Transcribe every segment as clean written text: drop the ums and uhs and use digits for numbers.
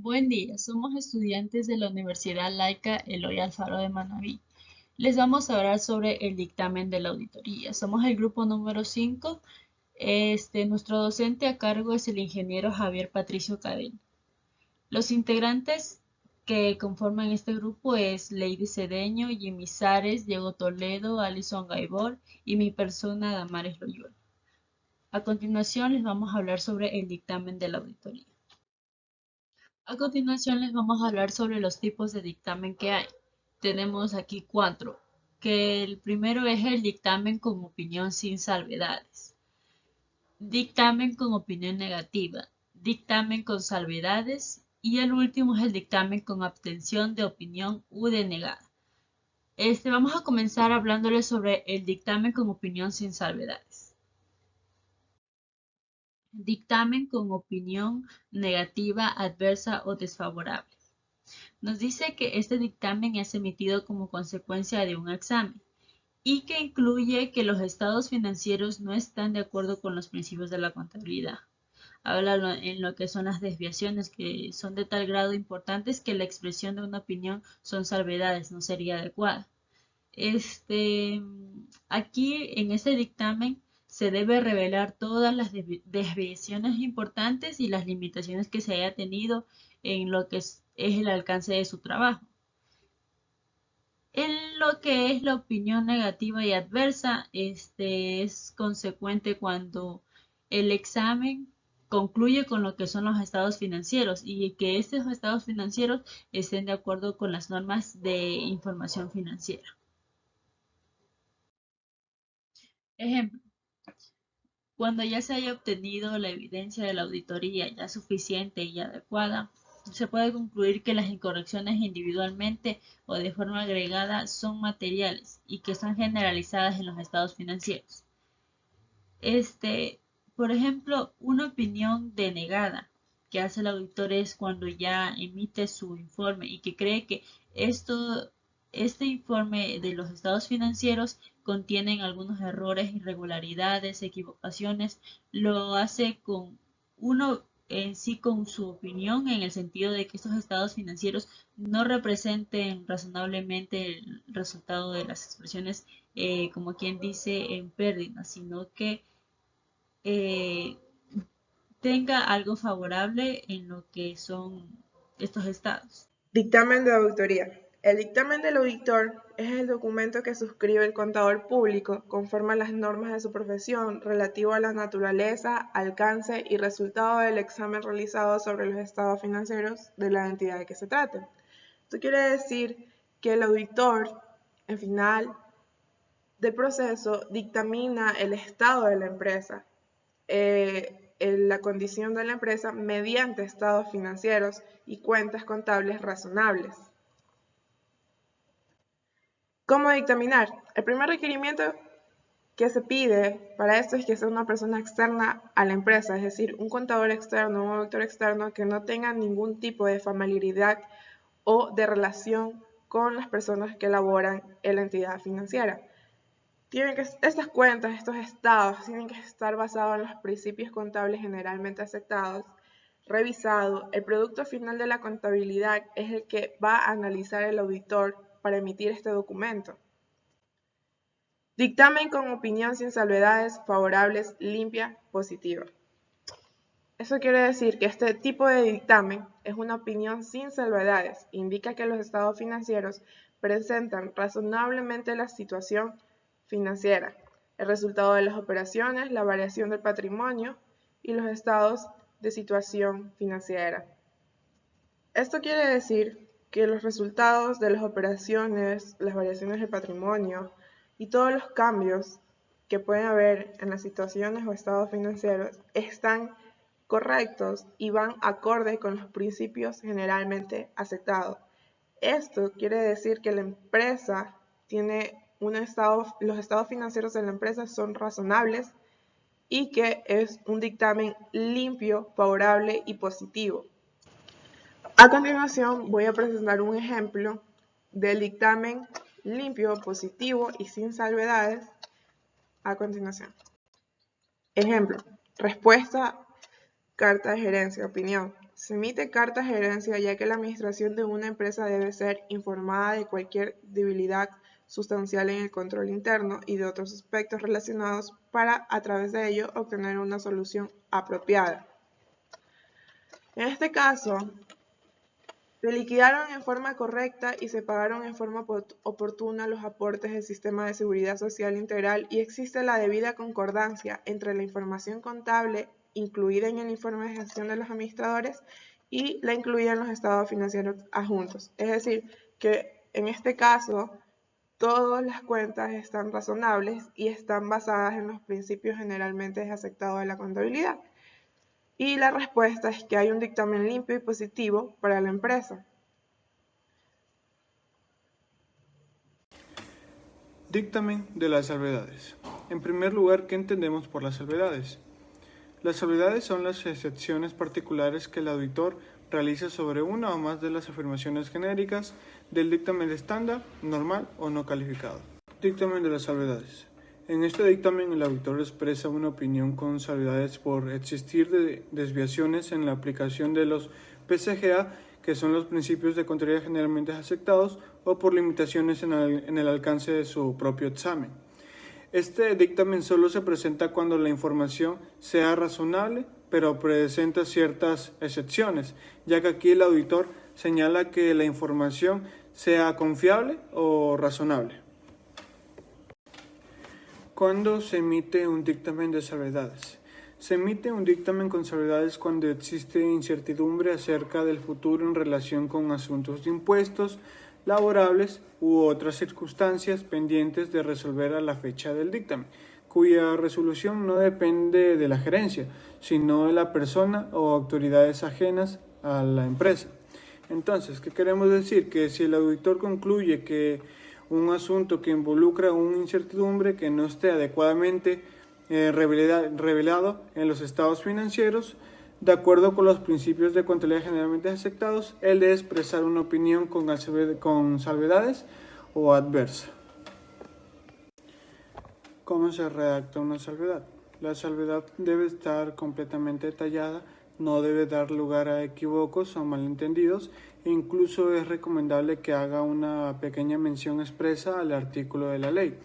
Buen día, somos estudiantes de la Universidad Laica Eloy Alfaro de Manabí. Les vamos a hablar sobre el dictamen de la auditoría. Somos el grupo número 5. Nuestro docente a cargo es el ingeniero Javier Patricio Cadena. Los integrantes que conforman este grupo es Lady Cedeño, Jimmy Sares, Diego Toledo, Alison Gaibor y mi persona Damares Loyola. A continuación les vamos a hablar sobre el dictamen de la auditoría. A continuación les vamos a hablar sobre los tipos de dictamen que hay. Tenemos aquí cuatro, que el primero es el dictamen con opinión sin salvedades, dictamen con opinión negativa, dictamen con salvedades y el último es el dictamen con abstención de opinión u denegada. Vamos a comenzar hablándoles sobre el dictamen con opinión sin salvedades. Dictamen con opinión negativa, adversa o desfavorable. Nos dice que este dictamen es emitido como consecuencia de un examen y que incluye que los estados financieros no están de acuerdo con los principios de la contabilidad. Habla en lo que son las desviaciones, que son de tal grado importantes que la expresión de una opinión son salvedades, no sería adecuada. Aquí en este dictamen se debe revelar todas las desviaciones importantes y las limitaciones que se haya tenido en lo que es el alcance de su trabajo. En lo que es la opinión negativa y adversa, es consecuente cuando el examen concluye con lo que son los estados financieros y que estos estados financieros estén de acuerdo con las normas de información financiera. Ejemplo, cuando ya se haya obtenido la evidencia de la auditoría ya suficiente y adecuada, se puede concluir que las incorrecciones individualmente o de forma agregada son materiales y que son generalizadas en los estados financieros. Este, por ejemplo, una opinión denegada que hace el auditor es cuando ya emite su informe y que cree que este informe de los estados financieros contienen algunos errores, irregularidades, equivocaciones, lo hace con uno en sí con su opinión en el sentido de que estos estados financieros no representen razonablemente el resultado de las expresiones, como quien dice, en pérdida, sino que eh, tenga algo favorable en lo que son estos estados. Dictamen de auditoría. El dictamen del auditor es el documento que suscribe el contador público conforme a las normas de su profesión relativo a la naturaleza, alcance y resultado del examen realizado sobre los estados financieros de la entidad de que se trate. Esto quiere decir que el auditor, en final del proceso, dictamina el estado de la empresa, la condición de la empresa mediante estados financieros y cuentas contables razonables. ¿Cómo dictaminar? El primer requerimiento que se pide para esto es que sea una persona externa a la empresa, es decir, un contador externo, un auditor externo que no tenga ningún tipo de familiaridad o de relación con las personas que elaboran en la entidad financiera. Estas cuentas, estos estados, tienen que estar basados en los principios contables generalmente aceptados, revisado. El producto final de la contabilidad es el que va a analizar el auditor para emitir este documento. Dictamen con opinión sin salvedades, favorables, limpia, positiva. Eso quiere decir que este tipo de dictamen es una opinión sin salvedades. Indica que los estados financieros presentan razonablemente la situación financiera, el resultado de las operaciones, la variación del patrimonio y los estados de situación financiera. Esto quiere decir que los resultados de las operaciones, las variaciones del patrimonio y todos los cambios que pueden haber en las situaciones o estados financieros están correctos y van acorde con los principios generalmente aceptados. Esto quiere decir que la empresa tiene los estados financieros de la empresa son razonables y que es un dictamen limpio, favorable y positivo. A continuación voy a presentar un ejemplo del dictamen limpio, positivo y sin salvedades. A continuación. Ejemplo. Respuesta, carta de gerencia, opinión. Se emite carta de gerencia ya que la administración de una empresa debe ser informada de cualquier debilidad sustancial en el control interno y de otros aspectos relacionados para, a través de ello, obtener una solución apropiada. En este caso, se liquidaron en forma correcta y se pagaron en forma oportuna los aportes del Sistema de Seguridad Social Integral y existe la debida concordancia entre la información contable incluida en el informe de gestión de los administradores y la incluida en los estados financieros adjuntos. Es decir, que en este caso todas las cuentas están razonables y están basadas en los principios generalmente aceptados de la contabilidad. Y la respuesta es que hay un dictamen limpio y positivo para la empresa. Dictamen de las salvedades. En primer lugar, ¿qué entendemos por las salvedades? Las salvedades son las excepciones particulares que el auditor realiza sobre una o más de las afirmaciones genéricas del dictamen estándar, normal o no calificado. Dictamen de las salvedades. En este dictamen, el auditor expresa una opinión con salvedades por existir desviaciones en la aplicación de los PCGA, que son los principios de contabilidad generalmente aceptados, o por limitaciones en el alcance de su propio examen. Este dictamen solo se presenta cuando la información sea razonable, pero presenta ciertas excepciones, ya que aquí el auditor señala que la información sea confiable o razonable. ¿Cuándo se emite un dictamen de salvedades? Se emite un dictamen con salvedades cuando existe incertidumbre acerca del futuro en relación con asuntos de impuestos, laborables u otras circunstancias pendientes de resolver a la fecha del dictamen, cuya resolución no depende de la gerencia, sino de la persona o autoridades ajenas a la empresa. Entonces, ¿qué queremos decir? Que si el auditor concluye que un asunto que involucra una incertidumbre que no esté adecuadamente revelado en los estados financieros, de acuerdo con los principios de contabilidad generalmente aceptados, él debe expresar una opinión con salvedades o adversa. ¿Cómo se redacta una salvedad? La salvedad debe estar completamente detallada, no debe dar lugar a equívocos o malentendidos, e incluso es recomendable que haga una pequeña mención expresa al artículo de la ley,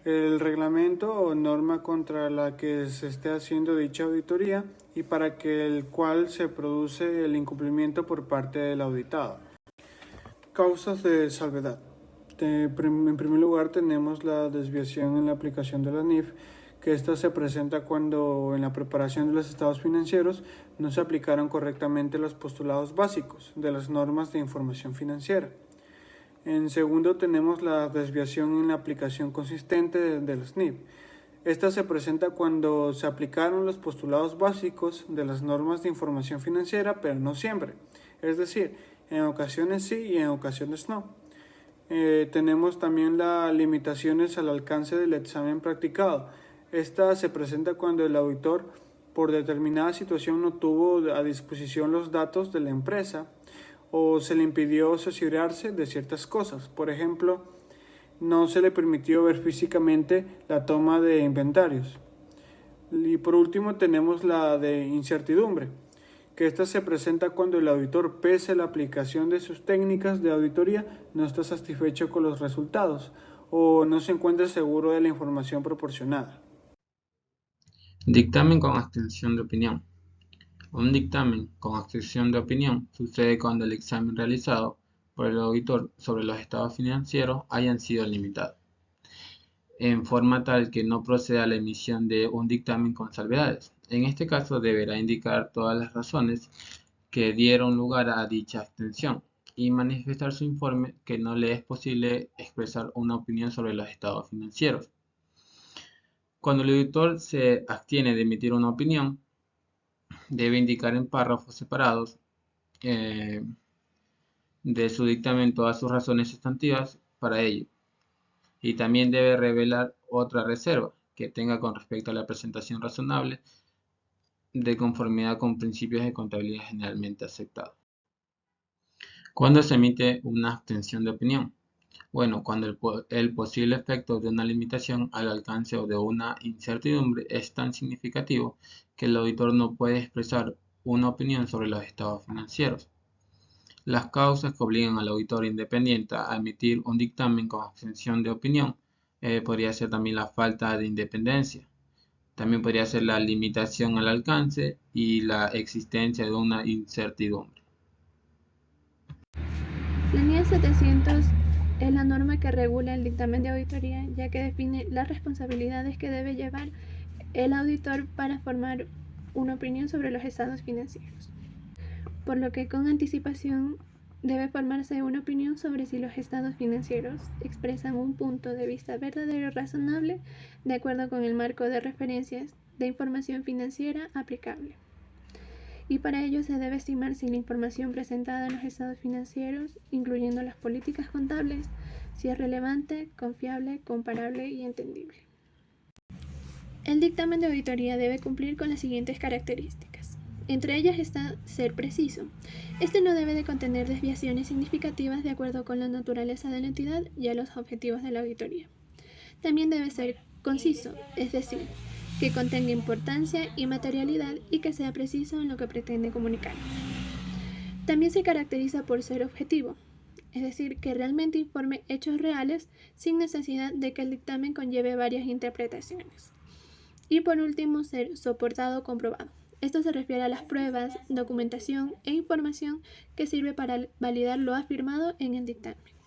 el reglamento o norma contra la que se esté haciendo dicha auditoría y para el cual se produce el incumplimiento por parte del auditado. Causas de salvedad. En primer lugar tenemos la desviación en la aplicación de la NIF, que esta se presenta cuando en la preparación de los estados financieros no se aplicaron correctamente los postulados básicos de las normas de información financiera. En segundo tenemos la desviación en la aplicación consistente de los NIF. Esta se presenta cuando se aplicaron los postulados básicos de las normas de información financiera, pero no siempre. Es decir, en ocasiones sí y en ocasiones no. Tenemos también las limitaciones al alcance del examen practicado. Esta se presenta cuando el auditor, por determinada situación, no tuvo a disposición los datos de la empresa o se le impidió asegurarse de ciertas cosas. Por ejemplo, no se le permitió ver físicamente la toma de inventarios. Y por último tenemos la de incertidumbre, que esta se presenta cuando el auditor, pese a la aplicación de sus técnicas de auditoría, no está satisfecho con los resultados o no se encuentra seguro de la información proporcionada. Dictamen con abstención de opinión. Un dictamen con abstención de opinión sucede cuando el examen realizado por el auditor sobre los estados financieros hayan sido limitados, en forma tal que no proceda a la emisión de un dictamen con salvedades. En este caso deberá indicar todas las razones que dieron lugar a dicha abstención y manifestar su informe que no le es posible expresar una opinión sobre los estados financieros. Cuando el auditor se abstiene de emitir una opinión, debe indicar en párrafos separados de su dictamen todas sus razones sustantivas para ello. Y también debe revelar otra reserva que tenga con respecto a la presentación razonable de conformidad con principios de contabilidad generalmente aceptados. ¿Cuándo se emite una abstención de opinión? Bueno, cuando el posible efecto de una limitación al alcance o de una incertidumbre es tan significativo que el auditor no puede expresar una opinión sobre los estados financieros. Las causas que obligan al auditor independiente a emitir un dictamen con abstención de opinión podría ser también la falta de independencia. También podría ser la limitación al alcance y la existencia de una incertidumbre. La NIE 700 es la norma que regula el dictamen de auditoría, ya que define las responsabilidades que debe llevar el auditor para formar una opinión sobre los estados financieros, por lo que con anticipación debe formarse una opinión sobre si los estados financieros expresan un punto de vista verdadero y razonable de acuerdo con el marco de referencias de información financiera aplicable. Y para ello se debe estimar si la información presentada en los estados financieros, incluyendo las políticas contables, si es relevante, confiable, comparable y entendible. El dictamen de auditoría debe cumplir con las siguientes características. Entre ellas está ser preciso. Este no debe de contener desviaciones significativas de acuerdo con la naturaleza de la entidad y a los objetivos de la auditoría. También debe ser conciso, es decir, que contenga importancia y materialidad y que sea preciso en lo que pretende comunicar. También se caracteriza por ser objetivo, es decir, que realmente informe hechos reales sin necesidad de que el dictamen conlleve varias interpretaciones. Y por último, ser soportado o comprobado. Esto se refiere a las pruebas, documentación e información que sirve para validar lo afirmado en el dictamen.